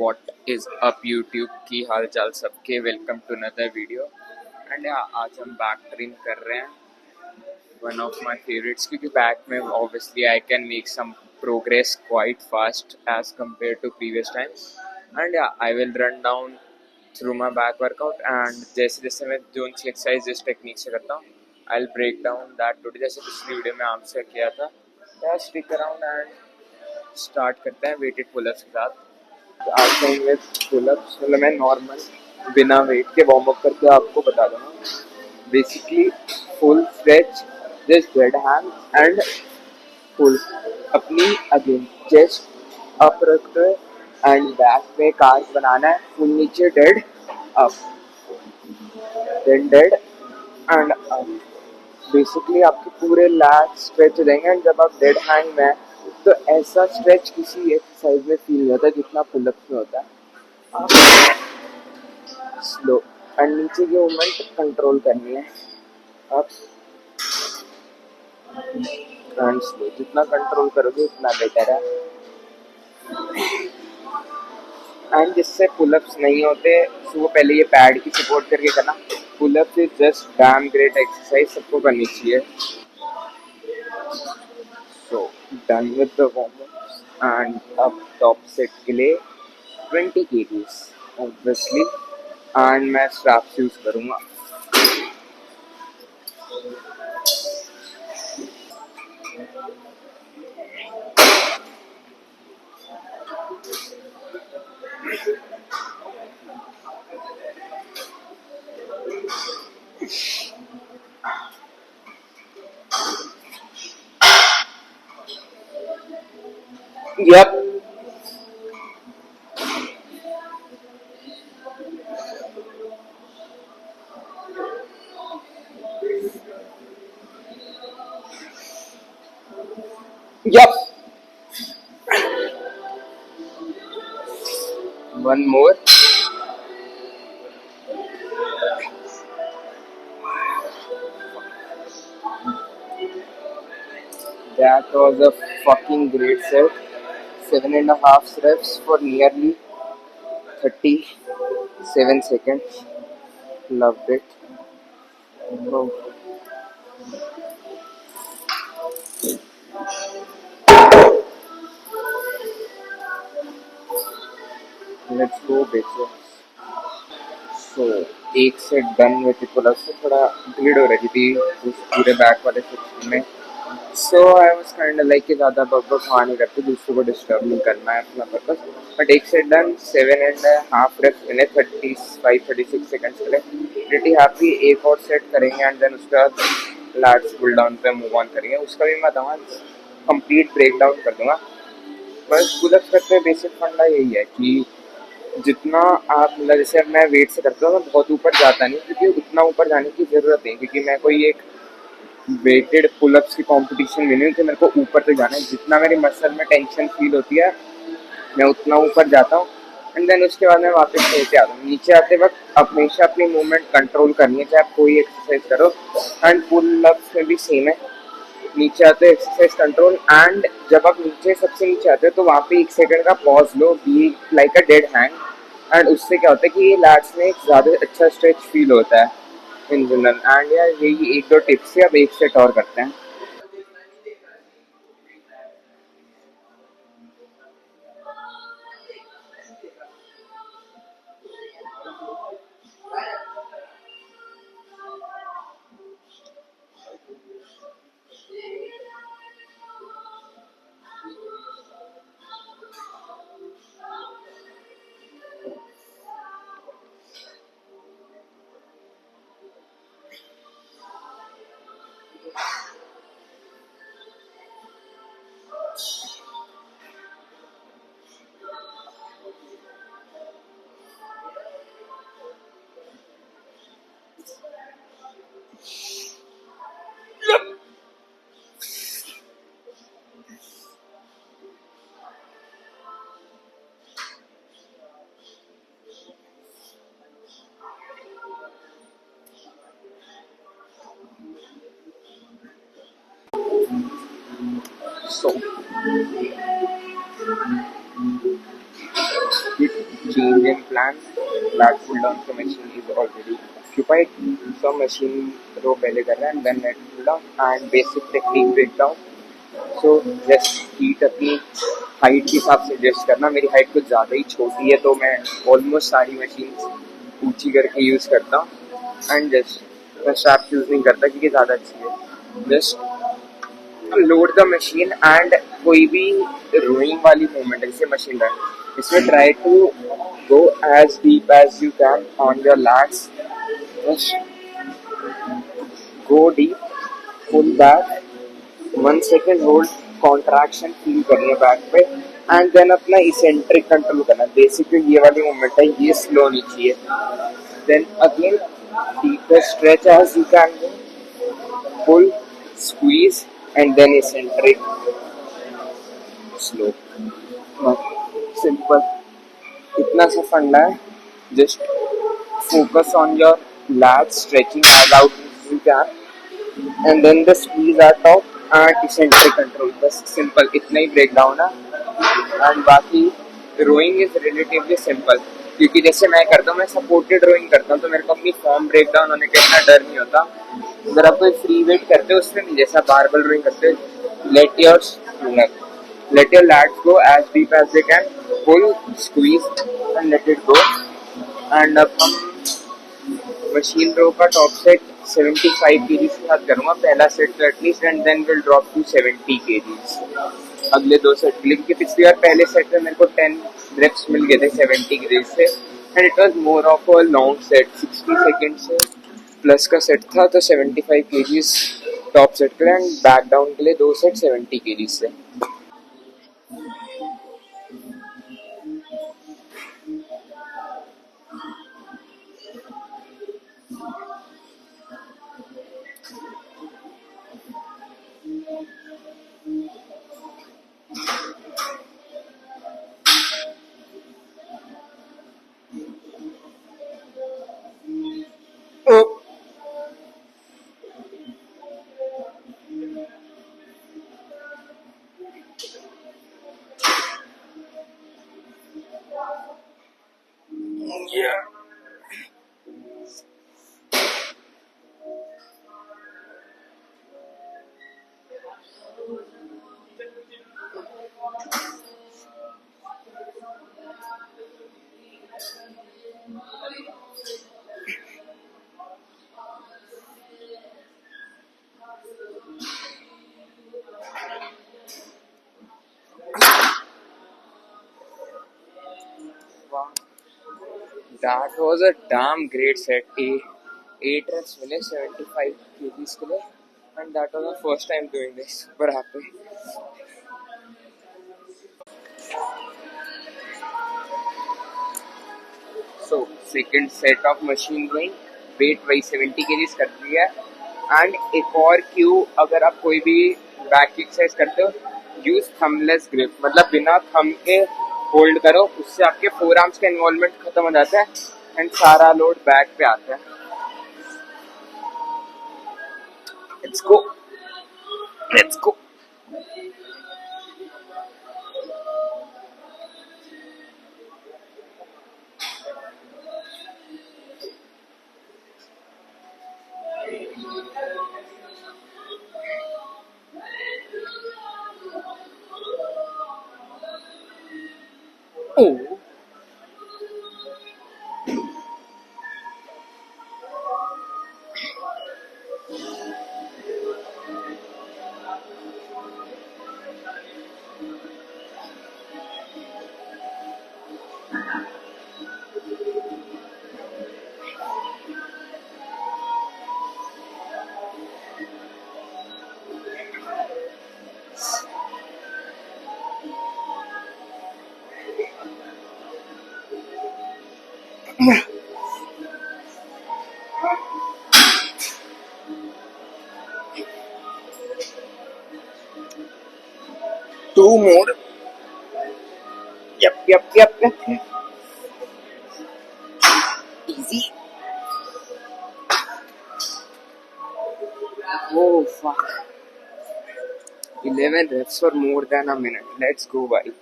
What is up YouTube की हाल चाल सबके। Welcome to another video. And आज हम बैक ट्रिम कर रहे हैं, वन ऑफ माय फेवरेट्स, क्योंकि बैक में obviously I can make some progress quite fast as compare to previous time. And I will run down through my back workout, and जैसे जैसे मैं जो एक्सरसाइज जिस टेक्निक से करता हूँ I will break down that today, जैसे पिछली वीडियो में आपसे किया था। स्टिक अराउंड एंड स्टार्ट करते हैं वेटेड पुलअप्स के साथ। आते हैं विद पुलअप्स, मतलब मैं नॉर्मल बिना वेट के वार्म अप करके आपको बता दूंगा। Basically full stretch, just dead hand and full अपनी अगेन चेस्ट अप रख कर एंड बैक में काज बनाना है। फुल नीचे dead up, then dead and up. Basically आपके पूरे लैट्स स्ट्रेच हो जाएंगे। एंड जब आप डेड हैंग में तो ऐसा स्ट्रेच किसी एक्सरसाइज में फील नहीं होता जितना पुलअप्स में होता है। स्लो एंड नीचे की मूवमेंट कंट्रोल करनी है, आप एंड स्लो जितना कंट्रोल करोगे उतना बेटर है। एंड जिससे पुलअप्स नहीं होते तो वो पहले ये पैड की सपोर्ट करके करना। Pullups is just dam great exercise, सबको करनी चाहिए। सो done with the warm up and अब टॉप सेट के लिए 20 kgs ऑब्वियसली, एंड मैं स्ट्रैप्स यूज करूँगा। Yep. Yep. One more. That was a fucking great set. 7.5 reps for nearly 37 seconds. Loved it. Oh. Let's go bitches. So एक set done with pullups से थोड़ा भीड़ हो रही थी उस पूरे बैक वाले सेक्शन में। सो आई वाज काइंड लाइक कि ज़्यादा बक वहाँ नहीं करते, दूसरों को डिस्टर्ब नहीं करना है अपना पर्पस। बट एक सेट डन, 7.5 reps मिले 35-36 सेकंड्स के लिए। Pretty happy. एक और सेट करेंगे एंड देन उसके बाद लैट्स पुल डाउन पे मूव ऑन करेंगे। उसका भी मैं बताऊँगा, कंप्लीट ब्रेक डाउन कर दूँगा। बस पुलअप्स करते हैं बेसिक फंडा यही है कि जितना आप, मतलब जैसे मैं वेट से करता हूँ मैं बहुत ऊपर जाता नहीं, क्योंकि उतना ऊपर जाने की ज़रूरत नहीं, क्योंकि मैं कोई एक वेटेड पुलअप्स की कंपटीशन में नहीं हूँ कि मेरे को ऊपर तक जाना है। जितना मेरी मसल में टेंशन फील होती है मैं उतना ऊपर जाता हूँ, एंड देन उसके बाद मैं वापस नीचे आता हूँ। नीचे आते वक्त हमेशा अपनी मूवमेंट कंट्रोल करनी है, चाहे आप कोई एक्सरसाइज करो। एंड पुलअप्स में भी सेम है, नीचे आते हो एक्सरसाइज कंट्रोल, एंड जब आप नीचे सबसे नीचे आते हो तो वहाँ पे 1 सेकंड का pause low, be like a dead hang. And उससे क्या होता है कि ये लैट्स में एक ज़्यादा अच्छा स्ट्रेच फील होता है इन जनरल। एंड यार यही 1-2 टिप्स से अब एक सेट और करते हैं। So change in plan. That pull down the machine is already occupied. So machine row पहले कर रहा है and then let pull down and basic technique breakdown. So just heat अपनी हाइट के हिसाब से एडजस्ट करना. मेरी हाइट कुछ ज़्यादा ही छोटी है तो मैं ऑलमोस्ट सारी मशीन ऊंची करके यूज़ करता हूँ एंड जस्ट मैं स्ट्रैप यूज़ नहीं करता क्योंकि ज़्यादा अच्छी है. Just load the machine and कोई भी रोइंग वाली मूवमेंट है जैसे मशीन रन इसमें try to go as deep as you can on your lats. Just go deep, pull back, 1 second hold, contraction feel करनी है बैक पे एंड देन अपना इसेंट्रिक कंट्रोल करना. बेसिकली ये वाली मूवमेंट है, ये स्लो होनी चाहिए. Then again deeper stretch as you can go, pull, squeeze and then eccentric, slow. Simple. इतना सा फंडा है. Just focus on your lats stretching as out as you can and then the squeeze at top and eccentric control. बस simple इतना ही break down है. And बाकी rowing is relatively simple क्योंकि जैसे मैं करता हूँ मैं सपोर्टेड रोइंग करता हूँ तो मेरे को अपनी फॉर्म ब्रेक डाउन होने का इतना डर नहीं होता. अगर आप कोई फ्री वेट करते हो उसमें नहीं, जैसा बारबल रोइंग करते हो let your lats go as deep as they can, pull, squeeze and let it go. And अब हम मशीन रो का टॉप सेट 75 kgs के साथ करूँगा पहला सेट तो at least and then will drop to 70 kgs अगले 2 सेट के लिए क्योंकि पिछली बार पहले सेट में मेरे को 10 रेप्स मिल गए थे 70 kgs से and it was more of a long set 60 second से प्लस का सेट था तो 75 kgs टॉप सेट के लिए एंड बैक डाउन के लिए 2 सेट 70 kgs से. Yeah. Wow. That was a damn great set. 8 reps मिले 75 kgs के लिए and that was my first time doing this. Super happy. So second set of machine going, weight वही 70 kgs कर दिया है एंड एक और क्यू अगर आप कोई भी बैक एक्सरसाइज करते हो यूज थंबलेस ग्रिप मतलब बिना थंब के होल्ड करो उससे आपके फोर आर्म्स का इन्वॉल्वमेंट खत्म हो जाता है एंड सारा लोड बैक पे आता है. Let's go let's go. Oh. Two more. Yep. Easy. Oh fuck. 11 reps for more than a minute. Let's go, buddy.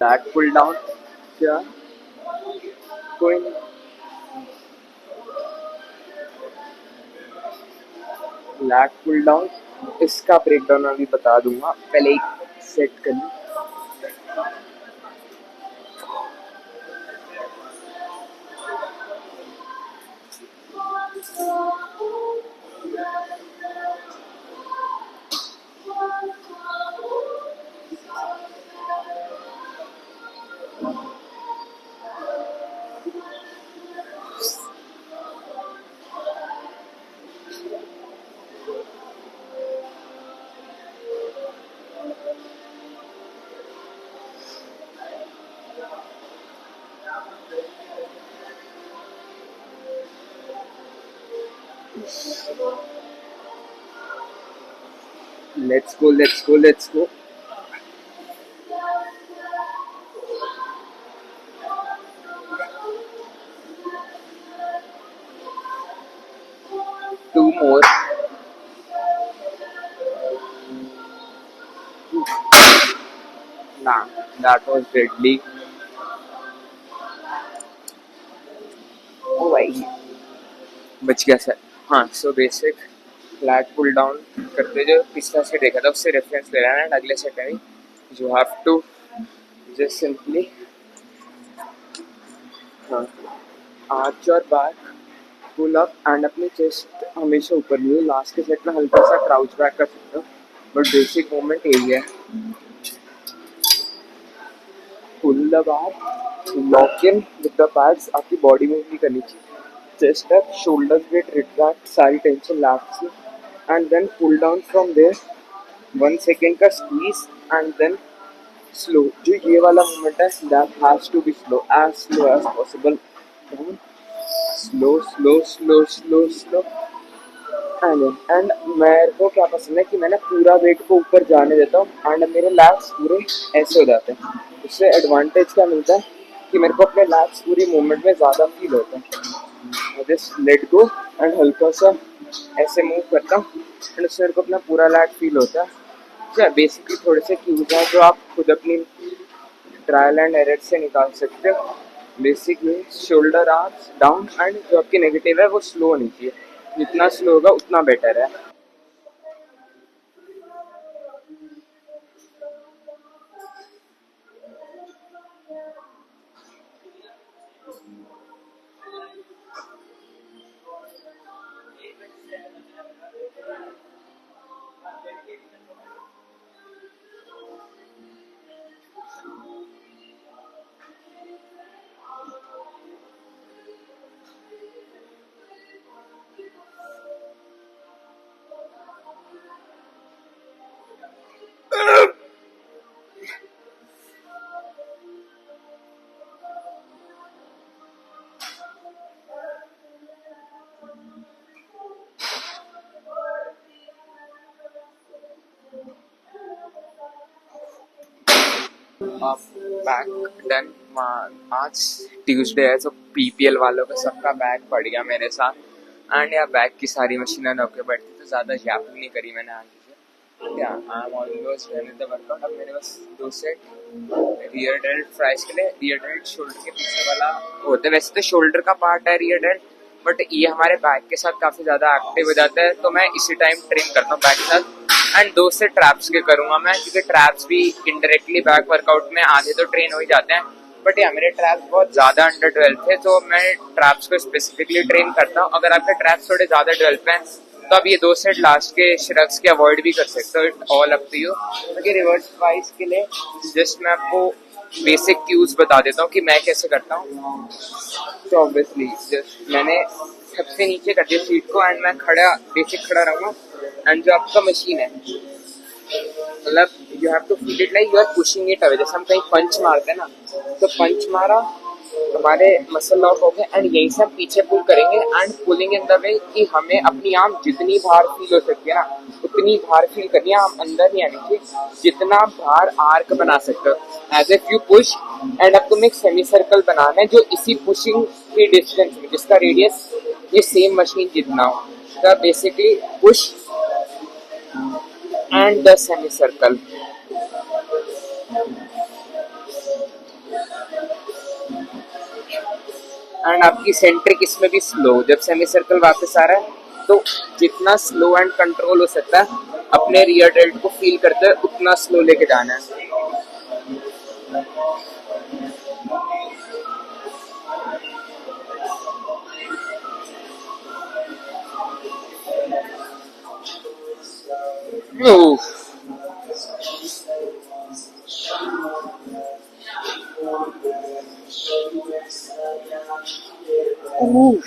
That pull down. Yeah. कोई नहीं, लैट पुल डाउन, इसका ब्रेक डाउन अभी बता दूंगा, पहले एक सेट कर लूँ। Let's go let's go let's go. Two more. ना, दैट वाज डेडली। ओ भाई, बच गया सर। हाँ, so basic flat pull down करते जो पिछला से देखा था उससे रेफरेंस ले रहा है ना, अगले सेट में you have to just simply, हाँ, आर्च और बैक पुल अप एंड अपनी चेस्ट हमेशा ऊपर नहीं हो। लास्ट के सेट में हल्का सा क्राउच बैक कर सकते हो, बट बेसिक मूवमेंट यही है। Pull the back, lock in with the pads, आपकी बॉडी मूव नहीं करनी चाहिए। Chest up, shoulder get retract, सारी टेंशन लैप्स से, and then pull down from there. 1 second का स्क्वीज एंड देन स्लो। जो ये वाला मूवमेंट है that has to be slow as possible. Slow slow slow slow slow and मेरे को क्या पसंद है कि मैंने पूरा वेट को ऊपर जाने देता हूँ एंड मेरे लैप्स पूरे ऐसे हो जाते हैं। उससे एडवांटेज क्या मिलता है कि मेरे को अपने लैप्स पूरी मूवमेंट में ज़्यादा फील होता है। जस्ट लेट गो एंड हल्का सा ऐसे मूव करता हूँ एंड उससे मेरे को अपना पूरा लैट फील होता है। क्या बेसिकली थोड़े से क्यूज हैं जो आप खुद अपनी ट्रायल एंड एरर से निकाल सकते हो। Basically shoulder arch down and जो आपकी नेगेटिव है वो स्लो होनी चाहिए, जितना स्लो होगा उतना बेटर है। Back done. आज ट्यूसडे है तो पीपीएल वालों का सबका बैक पड़ गया मेरे साथ एंड यार बैक की सारी मशीनें होके बैठती तो ज़्यादा यापिंग नहीं करी मैंने आगे से। या I am almost done with the workout. अब मेरे पास 2 सेट रियर डेल्ट फ्राइज के लिए। रियर डेल्ट शोल्डर के पीछे वाला होता है, वैसे तो शोल्डर का पार्ट है रियर डेल्ट, बट ये हमारे बैक के साथ काफ़ी ज़्यादा एक्टिव हो जाता है तो मैं इसी टाइम ट्रेन करता हूँ बैक के साथ। एंड 2 से ट्रैप्स के करूंगा मैं, क्योंकि ट्रैप्स भी इनडायरेक्टली बैक वर्कआउट में आधे तो ट्रेन हो ही जाते हैं, बट या मेरे ट्रैप्स बहुत ज़्यादा अंडर डेवलप थे तो मैं ट्रैप्स को स्पेसिफिकली ट्रेन करता हूँ। अगर आपके ट्रैप्स थोड़े ज़्यादा डेवलप हैं तो आप ये 2 सेट लास्ट के श्रग्स के अवॉइड भी कर सकते हो, it all up to you. बाकी रिवर्स वाइज के लिए जस्ट मैं आपको बेसिक क्यूज बता देता हूँ कि मैं कैसे करता हूँ। तो ऑब्वियसली जस्ट मैंने सबसे नीचे कर दिया सीट को एंड मैं खड़ा बेसिक खड़ा रहूँगा एंड जो आपका मशीन है मतलब you have to feel it like you are pushing it away. जैसे हम कहीं पंच मारते हैं ना, तो पंच मारा हमारे मसल लॉक हो गए एंड यहीं से हम पीछे पुल करेंगे and pulling in the way कि हमें अपनी आर्म जितनी भार फील हो सकती है ना उतनी भार फील करनी है, हम अंदर नहीं आनी चाहिए। जितना भार आर्क बना सकते हो as if you push and अब तुम्हें एक सेमी सर्कल बनाना है जो इसी पुशिंग की डिस्टेंस में जिसका रेडियस ये सेम मशीन जितना हो। तो basically push and the semicircle. And आपकी सेंट्रिक इसमें भी स्लो, जब सेमी सर्कल वापस आ रहा है तो जितना स्लो एंड कंट्रोल हो सकता है अपने रियर डेल्ट को फील करते हुए उतना स्लो लेके जाना है। Oof. Oof.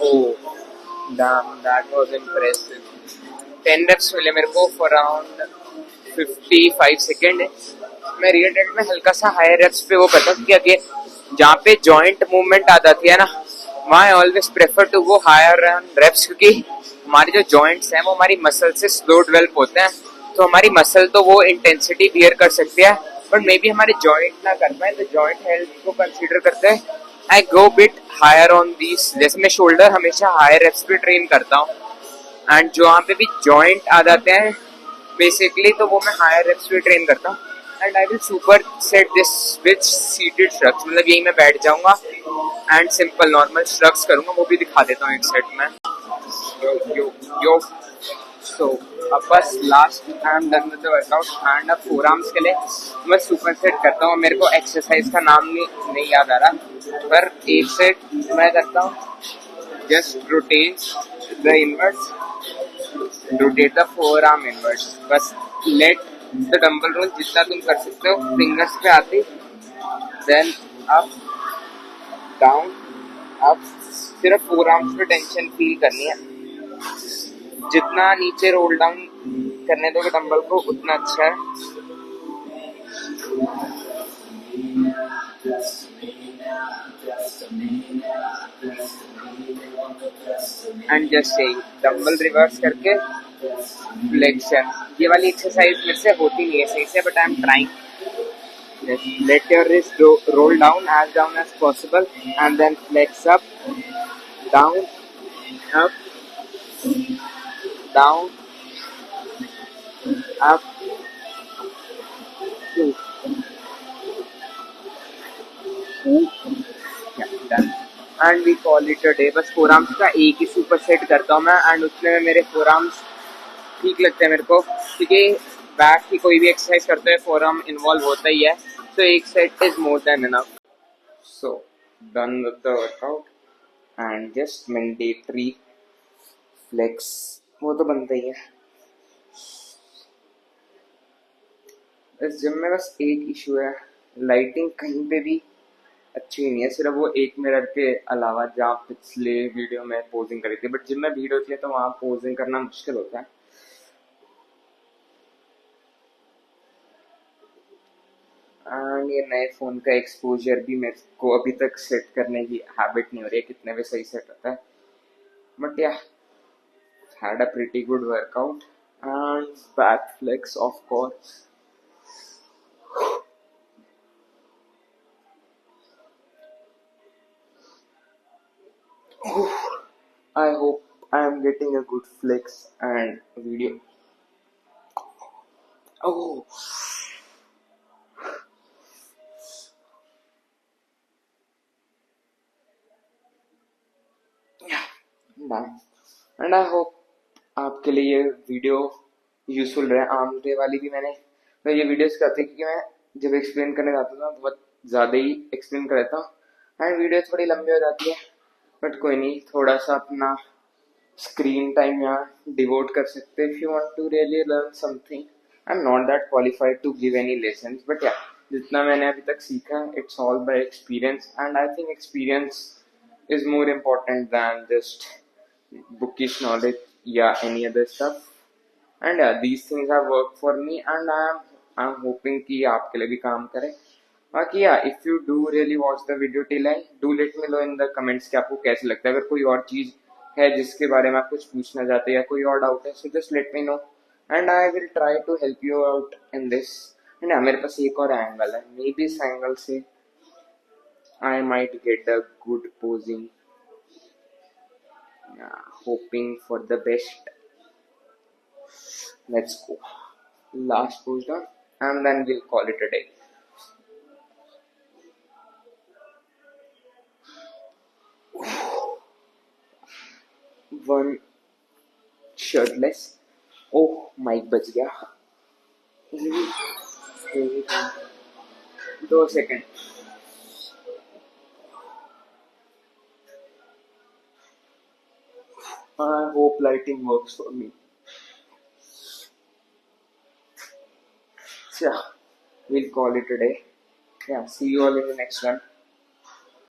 Oh, damn, that was impressive. 10 reps मिले मेरे को for around 55 सेकेंड। मैं रियर डेल्ट में हल्का सा हायर रेप्स पे वो करता हूँ क्योंकि जहाँ पे जॉइंट मूवमेंट आ जाती है ना, वहाँ I always prefer to go higher reps, क्योंकि हमारे जो जॉइंट्स हैं वो हमारी मसल से स्लो डेवलप होते हैं। तो हमारी मसल तो वो इंटेंसिटी बियर कर सकती है, बट मे बी हमारे जॉइंट ना कर पाए, तो जॉइंट हेल्थ को कंसीडर करते हैं I go bit higher on these. जैसे मैं शोल्डर हमेशा हायर रेप्स पे ट्रेन करता हूँ, एंड जो वहाँ पे भी जॉइंट आ जाते हैं बेसिकली, तो वो मैं हायर रेप्स पे ट्रेन करता हूँ। And I will super set this with seated shrugs, मतलब यही मैं बैठ जाऊंगा एंड सिंपल नॉर्मल श्रग्स करूंगा, वो भी दिखा देता हूँ एक सेट में। यो यो यो। सो अब बस last I am done with the workout and अब फोर आर्म्स के लिए मैं सुपर सेट करता हूँ। मेरे को एक्सरसाइज का नाम नहीं याद आ रहा, पर एक सेट मैं करता हूँ just rotate the inverts, rotate the four arm inverts. बस लेट द डंबल रोल जितना तुम कर सकते हो फिंगर्स पे आते, देन अप डाउन अप। सिर्फ फोर आर्म्स पे टेंशन फील करनी है, जितना नीचे रोल डाउन करने दोगे डंबल को उतना अच्छा है। एंड जस्ट यही डंबल रिवर्स करके फ्लेक्शन। ये वाली एक्सरसाइज मेरे से होती नहीं है सही से, but I am trying. Let your wrist roll down as possible, and then flex up, down, up, down, up, two. Yeah, done. And we call it a day. बस फोर आर्म्स का एक ही सुपर सेट करता हूँ मैं, and उसमें में मेरे four arms ठीक लगते हैं मेरे को, क्योंकि बैक की कोई भी एक्सरसाइज करते हुए फोर आर्म इन्वॉल्व होता ही है, तो एक set is more than enough. So done with the workout and just mandatory flex, वो तो बनता ही है। इस जिम में बस एक इशू है, लाइटिंग कहीं पे भी अच्छी नहीं है, सिर्फ वो एक मिरर के अलावा जहाँ पिछले वीडियो में पोजिंग करी थी, बट जिम में भीड़ होती है तो वहाँ पोजिंग करना मुश्किल होता है। एंड ये नए फोन का एक्सपोजर भी मेरे को अभी तक सेट करने की हैबिट नहीं हो रही है, कितने भी सही सेट होता है, बट या had a pretty good workout and back flex of course. I hope I am getting a good flex and video. Oh, yeah, done. And I hope आपके लिए ये वीडियो यूजफुल रहे। आर्म डे वाली भी मैं ये videos करती क्योंकि मैं जब एक्सप्लेन करने जाता हूँ बहुत ज़्यादा ही एक्सप्लेन कर देता हूँ एंड वीडियो थोड़ी लंबी हो जाती है, बट कोई नहीं, थोड़ा सा अपना स्क्रीन टाइम यहाँ डिवोट कर सकते हैं। If you want to really learn something, I am not that qualified to give any lessons, but या जितना मैंने अभी तक सीखा it's all by experience, and I think experience is more important than just bookish knowledge yeah any other stuff, and yeah these things have worked for me and I'm hoping कि आपके लिए भी काम करे। बाकी yeah if you do really watch the video till end, do let me know in the comments कि आपको कैसे लगता है। अगर कोई और चीज है जिसके बारे में आप कुछ पूछना चाहते हैं या कोई और डाउट है, so just let me know and I will try to help you out in this। and yeah, मेरे पास एक और एंगल है, मे बी इस एंगल से I might get a good posing. Yeah. hoping for the best. Let's go. Last push down, and then we'll call it a day. One shirtless. Oh, mic बज गया. 2 second. I hope lighting works for me. Yeah, we'll call it a day. Yeah, see you all in the next one.